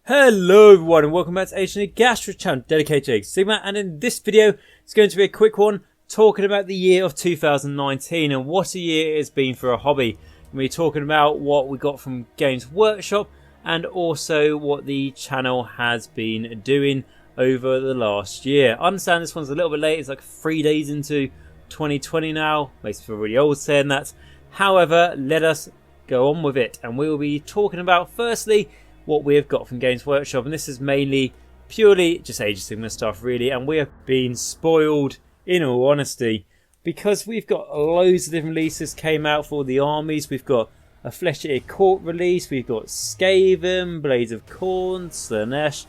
Hello everyone and welcome back to Age of Nagash channel dedicated to Age of Sigmar, and in this video it's going to be a quick one talking about the year of 2019 and what a year it has been for a hobby. We're talking about what we got from Games Workshop and also what the channel has been doing over the last year. I understand this one's a little bit late, it's like 3 days into 2020 now, makes me feel really old saying that. However, let us go on with it, and we will be talking about firstly what we have got from Games Workshop, and this is mainly purely just Age of Sigmar stuff really, and we have been spoiled in all honesty because we've got loads of different releases came out for the armies. We've got a Flesh-Eater Court release, we've got Skaven, Blades of Khorne, Slaanesh,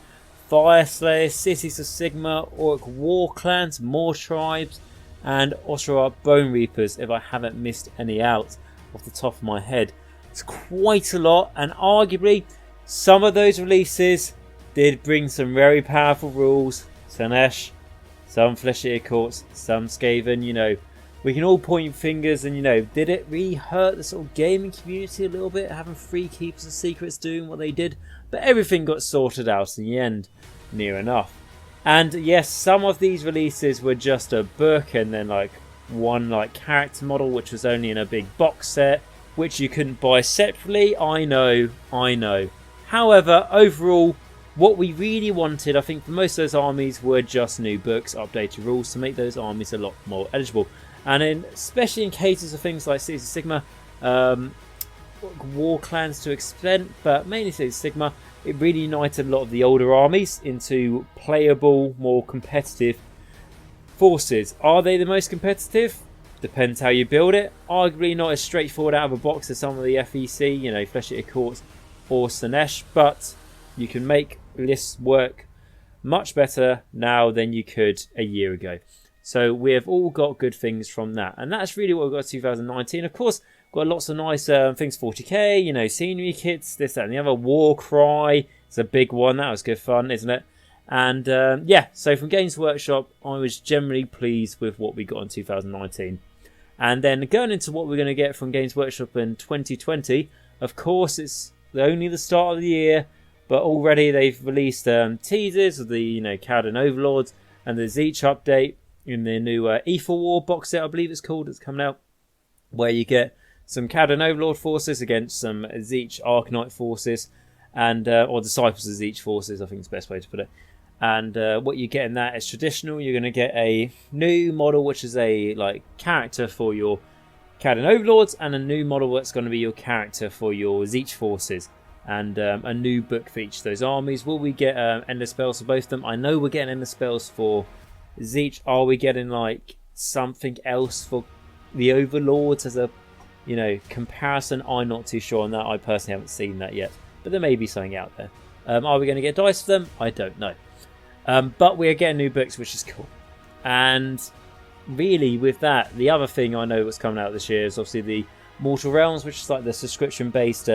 Fireslayer, Cities of Sigmar, Orc War Clans, more tribes, and Oshra Bone Reapers, if I haven't missed any out off the top of my head. It's quite a lot, and arguably some of those releases did bring some very powerful rules. Slaanesh, some Flesh-Eater Courts, some Skaven, you know. We can all point fingers and, you know, did it really hurt the sort of gaming community a little bit, having three Keepers of Secrets doing what they did? But everything got sorted out in the end, near enough. And yes, some of these releases were just a book and then like one like character model, which was only in a big box set, which you couldn't buy separately. I know. However, overall, what we really wanted, I think, for most of those armies were just new books, updated rules to make those armies a lot more eligible. And especially in cases of things like Cities of Sigmar, War Clans to extent, but mainly Cities of Sigmar, it really united a lot of the older armies into playable, more competitive forces. Are they the most competitive? Depends how you build it. Arguably not as straightforward out of a box as some of the FEC, you know, Flesh-Eater Courts or Slaanesh, but you can make lists work much better now than you could a year ago. So we have all got good things from that, and that's really what we've got 2019. Of course, got lots of nice things, 40k, you know, scenery kits, this, that, and the other. War Cry, it's a big one. That was good fun, isn't it? And yeah, so from Games Workshop, I was generally pleased with what we got in 2019. And then going into what we're going to get from Games Workshop in 2020, of course, it's only the start of the year, but already they've released teasers of the, you know, Cowden Overlords and the Tzeentch update in the new Ether War box set, I believe it's called, it's coming out, where you get some Cowden Overlord forces against some Tzeentch Arcanite forces, and or Disciples of Tzeentch forces, I think is the best way to put it. And what you get in that is traditional. You're going to get a new model, which is a like character for your Cowden Overlords, and a new model that's going to be your character for your Tzeentch forces, and a new book for each of those armies. Will we get endless spells for both of them? I know we're getting endless spells for Tzeentch. Are we getting like something else for the Overlords as a, you know, comparison? I'm not too sure on that. I personally haven't seen that yet, but there may be something out there. Are we going to get dice for them? I don't know. But we are getting new books, which is cool. And really, with that, the other thing I know what's coming out this year is obviously the Mortal Realms, which is like the subscription-based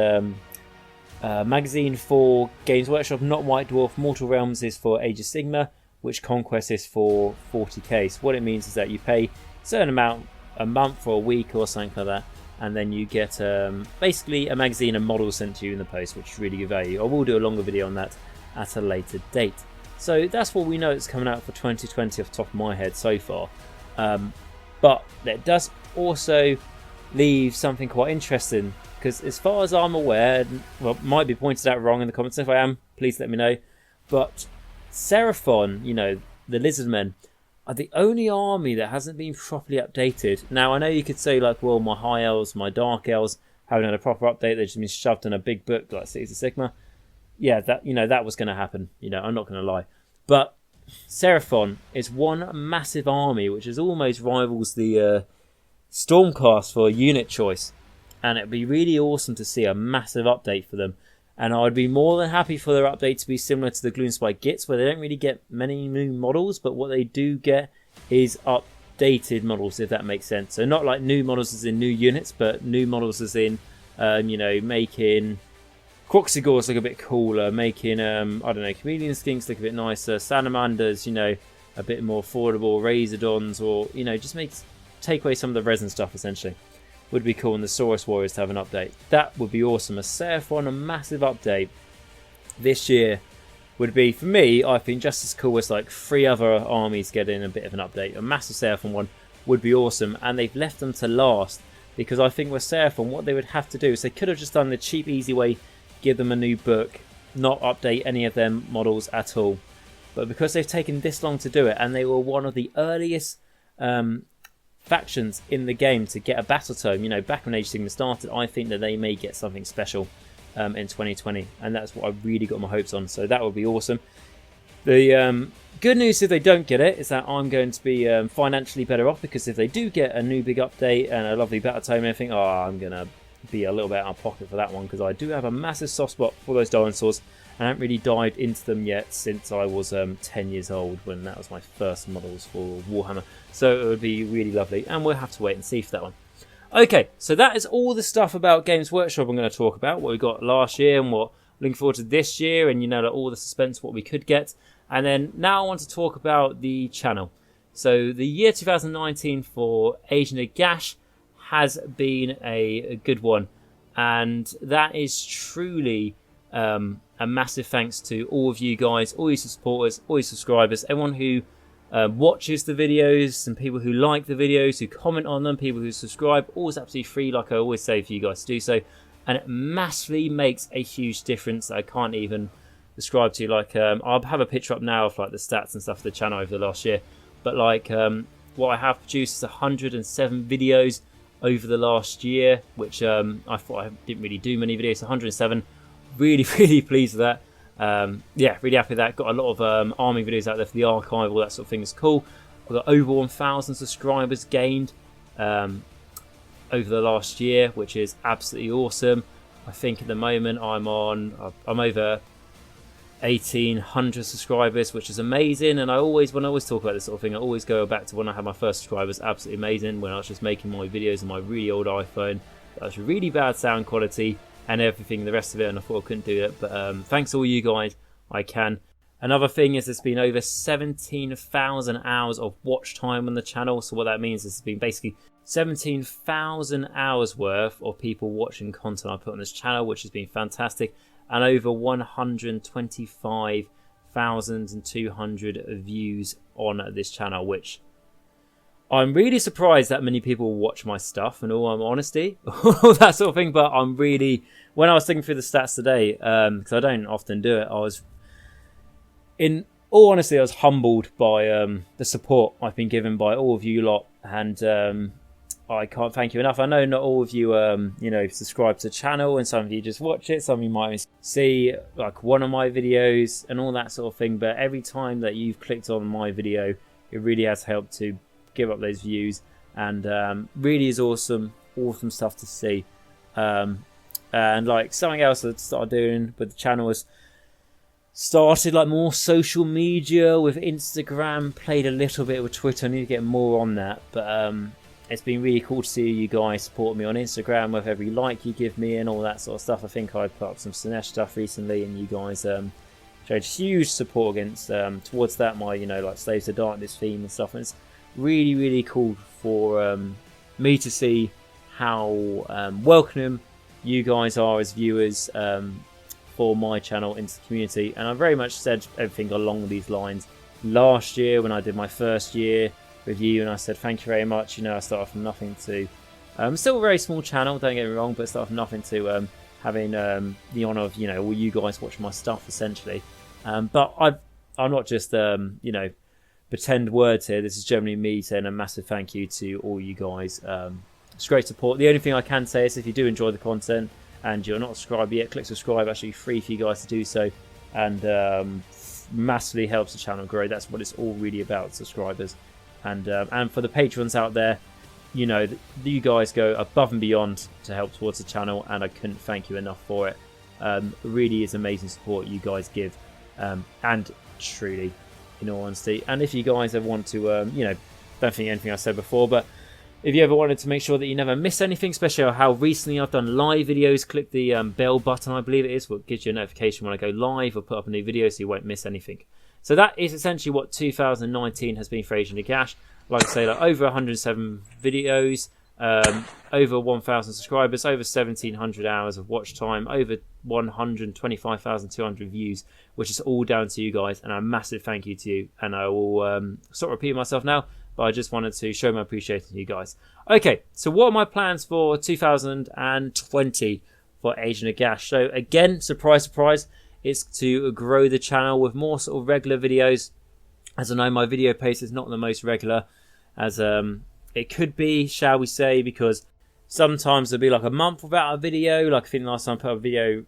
magazine for Games Workshop. Not White Dwarf. Mortal Realms is for Age of Sigmar, which Conquest is for 40k. So what it means is that you pay a certain amount a month or a week or something like that, and then you get basically a magazine and models sent to you in the post, which is really good value. I will do a longer video on that at a later date. So that's what we know is coming out for 2020 off the top of my head so far. But it does also leave something quite interesting, because as far as I'm aware, well, might be pointed out wrong in the comments. If I am, please let me know. But Seraphon, you know, the Lizardmen, are the only army that hasn't been properly updated. Now, I know you could say, like, well, my High Elves, my Dark Elves haven't had a proper update. They've just been shoved in a big book like Cities of Sigmar. Yeah, that, you know, that was going to happen. You know, I'm not going to lie. But Seraphon is one massive army, which is almost rivals the Stormcast for unit choice. And it'd be really awesome to see a massive update for them. And I'd be more than happy for their update to be similar to the Gloomspite Gits, where they don't really get many new models, but what they do get is updated models, if that makes sense. So not like new models as in new units, but new models as in, you know, making Croxigors look a bit cooler, making, I don't know, Chameleon Skinks look a bit nicer, Salamanders, you know, a bit more affordable, Razordons, or, you know, just take away some of the resin stuff, essentially. Would be cool, and the Saurus Warriors to have an update. That would be awesome. A Seraphon, a massive update this year would be, for me, I think just as cool as like 3 other armies getting a bit of an update. A massive Seraphon one would be awesome, and they've left them to last, because I think with Seraphon, what they would have to do is they could have just done the cheap, easy way, give them a new book, not update any of their models at all. But because they've taken this long to do it, and they were one of the earliest factions in the game to get a battle tome, you know, back when Age of Sigmar started, I think that they may get something special in 2020, and that's what I really got my hopes on, so that would be awesome. The good news if they don't get it is that I'm going to be financially better off, because if they do get a new big update and a lovely battle tome and everything, I'm going to be a little bit out of pocket for that one, because I do have a massive soft spot for those dinosaurs, and I haven't really dived into them yet since I was 10 years old, when that was my first models for Warhammer, so it would be really lovely, and we'll have to wait and see for that one. Okay, so that is all the stuff about Games Workshop I'm going to talk about, what we got last year and what looking forward to this year, and you know, like all the suspense, what we could get. And then now I want to talk about the channel. So the year 2019 for Age of Nagash has been a good one, and that is truly a massive thanks to all of you guys, all your supporters, all your subscribers, everyone who watches the videos, and people who like the videos, who comment on them, people who subscribe. Always absolutely free, like I always say, for you guys to do so, and it massively makes a huge difference that I can't even describe to you. Like I'll have a picture up now of like the stats and stuff of the channel over the last year, but like what I have produced is 107 videos over the last year, which I thought I didn't really do many videos. 107, really pleased with that. Yeah, really happy with that. Got a lot of army videos out there for the archive, all that sort of thing is cool. We've got over 1,000 subscribers gained over the last year, which is absolutely awesome. I think at the moment I'm over 1,800 subscribers, which is amazing. And when I always talk about this sort of thing, I always go back to when I had my first subscribers. Absolutely amazing, when I was just making my videos on my really old iPhone. That was really bad sound quality and everything, the rest of it, and I thought I couldn't do it, but thanks to all you guys, I can. Another thing is there's been over 17,000 hours of watch time on the channel. So what that means is it's been basically 17,000 hours worth of people watching content I put on this channel, which has been fantastic, and over 125,200 views on this channel, which I'm really surprised that many people watch my stuff, in all honesty, all that sort of thing. But I'm really, when I was thinking through the stats today, because I don't often do it, in all honesty, I was humbled by the support I've been given by all of you lot, and I can't thank you enough. I know not all of you, you know, subscribe to the channel, and some of you just watch it. Some of you might see like one of my videos and all that sort of thing. But every time that you've clicked on my video, it really has helped to give up those views, and really is awesome stuff to see. And like something else that I started doing with the channel was started like more social media with Instagram, played a little bit with Twitter. I need to get more on that, but it's been really cool to see you guys support me on Instagram with every like you give me and all that sort of stuff. I think I put up some Sinesh stuff recently, and you guys showed huge support against towards that, my, you know, like Slaves to Darkness theme and stuff. And it's really cool for me to see how welcoming you guys are as viewers for my channel into the community. And I very much said everything along these lines last year when I did my first year with you, and I said thank you very much. You know, I started from nothing to still a very small channel, don't get me wrong, but started from nothing to having the honour of, you know, all you guys watching my stuff essentially. But I'm not just you know, pretend words here. This is generally me saying a massive thank you to all you guys. It's great support. The only thing I can say is if you do enjoy the content and you're not subscribed yet, click subscribe. Actually free for you guys to do so, and massively helps the channel grow. That's what it's all really about, subscribers. And for the patrons out there, you know, you guys go above and beyond to help towards the channel, and I couldn't thank you enough for it. Really is amazing support you guys give, and truly, in all honesty. And if you guys ever want to, you know, don't think anything I said before, but if you ever wanted to make sure that you never miss anything, especially how recently I've done live videos, click the bell button, I believe it is, what gives you a notification when I go live or put up a new video, so you won't miss anything. So that is essentially what 2019 has been for Age of Nagash. Like I say, like over 107 videos, over 1,000 subscribers, over 1,700 hours of watch time, over 125,200 views, which is all down to you guys, and a massive thank you to you. And I will sort of repeat myself now, but I just wanted to show my appreciation to you guys. Okay, so what are my plans for 2020 for Age of Nagash? So again, surprise, surprise, it's to grow the channel with more sort of regular videos. As I know, my video pace is not the most regular as it could be, shall we say, because sometimes there'll be like a month without a video. Like I think last time I put a video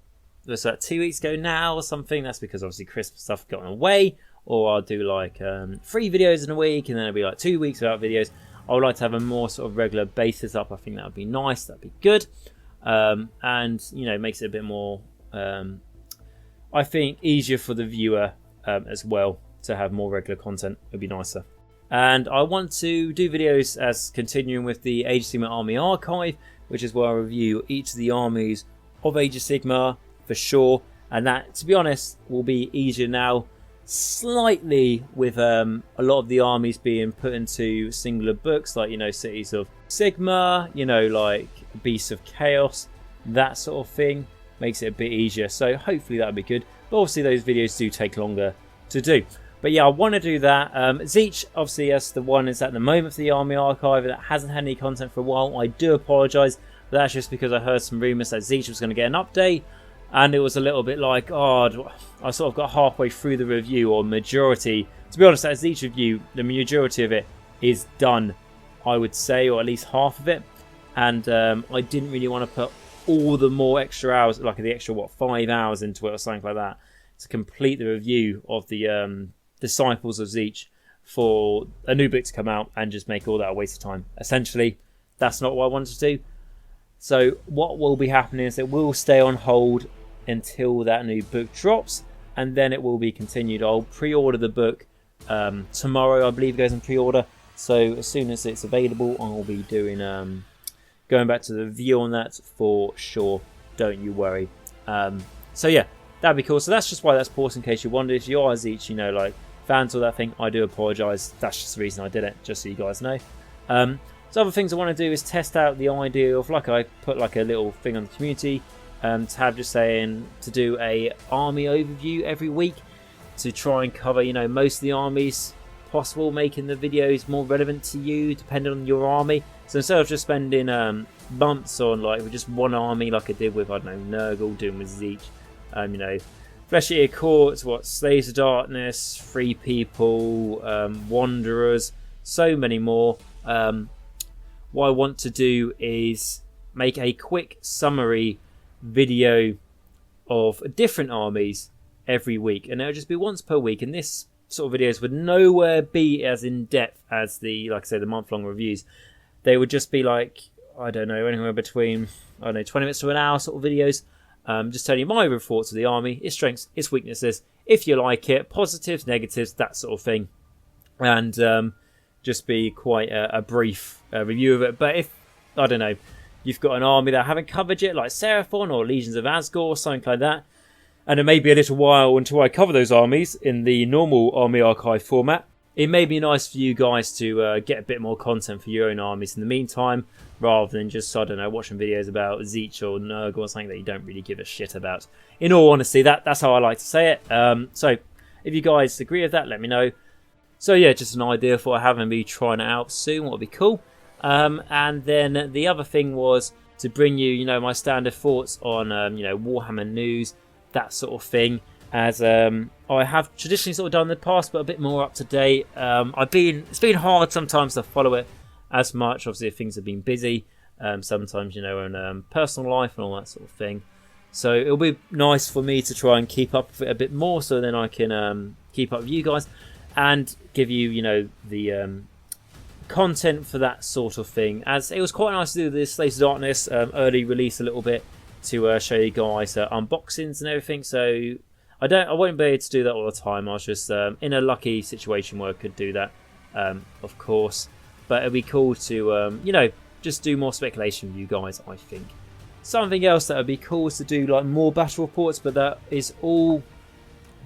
was like 2 weeks ago now or something. That's because obviously Christmas stuff got away. Or I'll do like 3 videos in a week, and then it'll be like 2 weeks without videos. I would like to have a more sort of regular basis up. I think that would be nice. That'd be good. And, you know, makes it a bit more, I think, easier for the viewer as well to have more regular content. It would be nicer. And I want to do videos as continuing with the Age of Sigmar Army Archive, which is where I review each of the armies of Age of Sigmar for sure. And that, to be honest, will be easier now, slightly with a lot of the armies being put into singular books, like, you know, Cities of Sigmar, you know, like Beasts of Chaos, that sort of thing makes it a bit easier. So hopefully that'll be good. But obviously those videos do take longer to do. But yeah, I want to do that. Zeech, obviously, that's the one is at the moment for the Army Archive that hasn't had any content for a while. I do apologise, but that's just because I heard some rumours that Zeech was going to get an update, and it was a little bit like, oh, I sort of got halfway through the review, or majority. To be honest, that Zeech review, the majority of it is done, I would say, or at least half of it. And I didn't really want to put all the more extra hours, like the extra, 5 hours into it or something like that, to complete the review of the Disciples of Zeech for a new book to come out and just make all that a waste of time. Essentially, that's not what I wanted to do. So what will be happening is it will stay on hold until that new book drops, and then it will be continued. I'll pre-order the book tomorrow, I believe it goes in pre-order. So as soon as it's available, I'll be doing going back to the review on that for sure. Don't you worry. So yeah, that'd be cool. So that's just why that's paused, in case you wondered. If you are Zeech, you know, like fans of that thing, I do apologise. That's just the reason I did it, just so you guys know. So other things I want to do is test out the idea of, like, I put like a little thing on the community to have just saying to do a army overview every week to try and cover, you know, most of the armies possible, making the videos more relevant to you depending on your army. So instead of just spending months on like with just one army, like I did with, I don't know, Nurgle, doing with Zeech, you know, Flesh Eater Courts, Slaves of Darkness, Free People, Wanderers, so many more. What I want to do is make a quick summary video of different armies every week, and it'll just be once per week. And this sort of videos would nowhere be as in depth as the, like I say, the month-long reviews. They would just be like, I don't know, anywhere between, I don't know, 20 minutes to an hour sort of videos. Just telling you my thoughts of the army, its strengths, its weaknesses, if you like it, positives, negatives, that sort of thing. And just be quite a brief review of it. But if, I don't know, you've got an army that I haven't covered yet, like Seraphon or Legions of Asgore or something like that, and it may be a little while until I cover those armies in the normal Army Archive format, it may be nice for you guys to get a bit more content for your own armies in the meantime, rather than just, I don't know, watching videos about Zeech or Nurgle or something that you don't really give a shit about. In all honesty, that's how I like to say it. So if you guys agree with that, let me know. So yeah, just an idea for having me trying it out soon, what would be cool. And then the other thing was to bring you, you know, my standard thoughts on, you know, Warhammer news, that sort of thing, as I have traditionally sort of done in the past, but a bit more up to date. It's been hard sometimes to follow it as much. Obviously, things have been busy. Sometimes, you know, in personal life and all that sort of thing. So it'll be nice for me to try and keep up with it a bit more, so then I can keep up with you guys and give you, you know, the content for that sort of thing. As it was quite nice to do this Slaves of Darkness early release a little bit to show you guys unboxings and everything. So I won't be able to do that all the time. I was just in a lucky situation where I could do that, of course. But it'd be cool to you know, just do more speculation with you guys, I think. Something else that would be cool is to do like more battle reports, but that is all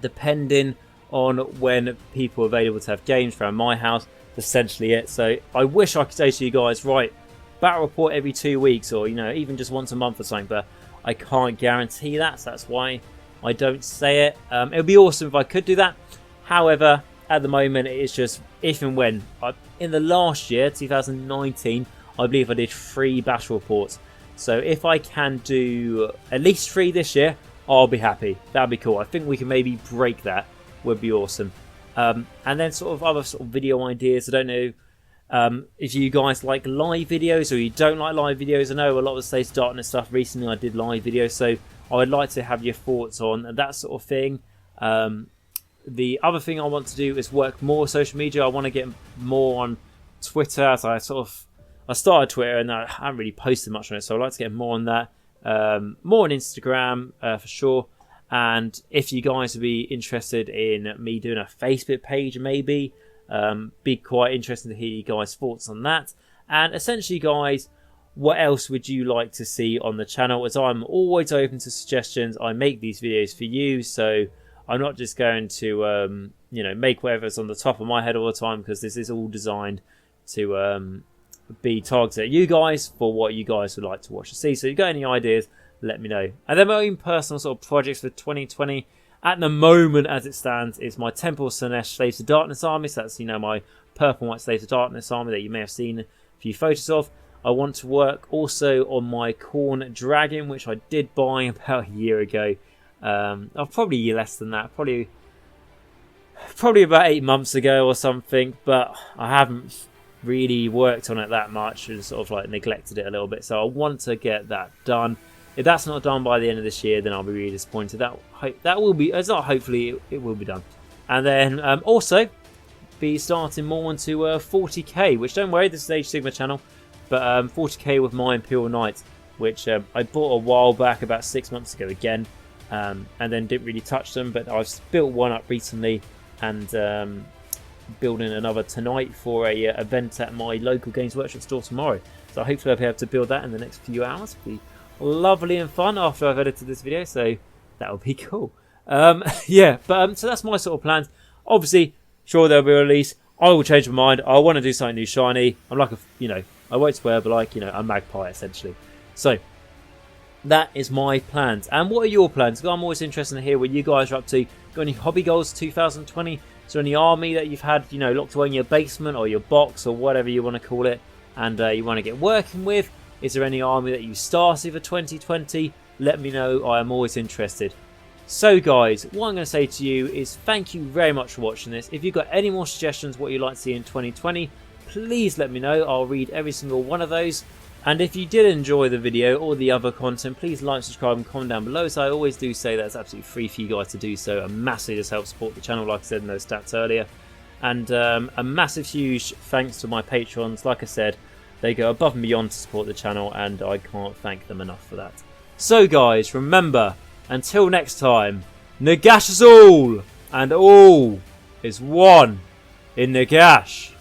depending on when people are available to have games around my house. That's essentially it. So I wish I could say to you guys, right, battle report every 2 weeks, or, you know, even just once a month or something, but I can't guarantee that, so that's why I don't say it. It would be awesome if I could do that. However, at the moment, it is just if and when. In the last year, 2019, I believe I did 3 battle reports. So if I can do at least 3 this year, I'll be happy. That'd be cool. I think we can maybe break that. Would be awesome. And then sort of other sort of video ideas. I don't know if you guys like live videos or you don't like live videos. I know a lot of the Slaves to Darkness stuff. Recently, I did live videos, so I would like to have your thoughts on that sort of thing. The other thing I want to do is work more social media. I want to get more on Twitter. As I started Twitter and I haven't really posted much on it, so I'd like to get more on that. More on Instagram for sure. And if you guys would be interested in me doing a Facebook page, maybe be quite interested to hear you guys' thoughts on that. And essentially, guys, what else would you like to see on the channel? As I'm always open to suggestions. I make these videos for you, so I'm not just going to make whatever's on the top of my head all the time, because this is all designed to be targeted at you guys for what you guys would like to watch or see. So if you've got any ideas, let me know. And then my own personal sort of projects for 2020 at the moment as it stands is my Temple of Slanesh Slaves to Darkness army. So that's my purple and white Slaves to Darkness army that you may have seen a few photos of. I want to work also on my Corn Dragon, which I did buy about a year ago. Probably less than that, probably about 8 months ago or something, but I haven't really worked on it that much and sort of like neglected it a little bit. So I want to get that done. If that's not done by the end of this year, then I'll be really disappointed. That will be, it's not hopefully, it will be done. And then also be starting more into 40k, which don't worry, this is Age Sigma channel, but 40k with my Imperial Knight, which I bought a while back, about 6 months ago again, and then didn't really touch them, but I've built one up recently and building another tonight for a event at my local Games Workshop store tomorrow. So hopefully I'll be able to build that in the next few hours. It'll be lovely and fun after I've edited this video, so that'll be cool. Yeah, but so that's my sort of plans. Obviously, sure, there'll be a release. I will change my mind. I want to do something new, shiny. I'm like I won't swear, but like, a magpie essentially. So that is my plans. And what are your plans? Because I'm always interested to hear what you guys are up to. Got any hobby goals 2020? Is there any army that you've had, locked away in your basement or your box or whatever you want to call it, and you want to get working with? Is there any army that you started for 2020? Let me know. I am always interested. So guys, what I'm going to say to you is thank you very much for watching this. If you've got any more suggestions what you'd like to see in 2020, please let me know. I'll read every single one of those. And if you did enjoy the video or the other content, please like, subscribe and comment down below. So I always do say that's absolutely free for you guys to do so, and massively just help support the channel, like I said in those stats earlier. And a massive huge thanks to my patrons. Like I said, they go above and beyond to support the channel, and I can't thank them enough for that. So guys, remember, until next time, Nagash is all, and all is one in Nagash.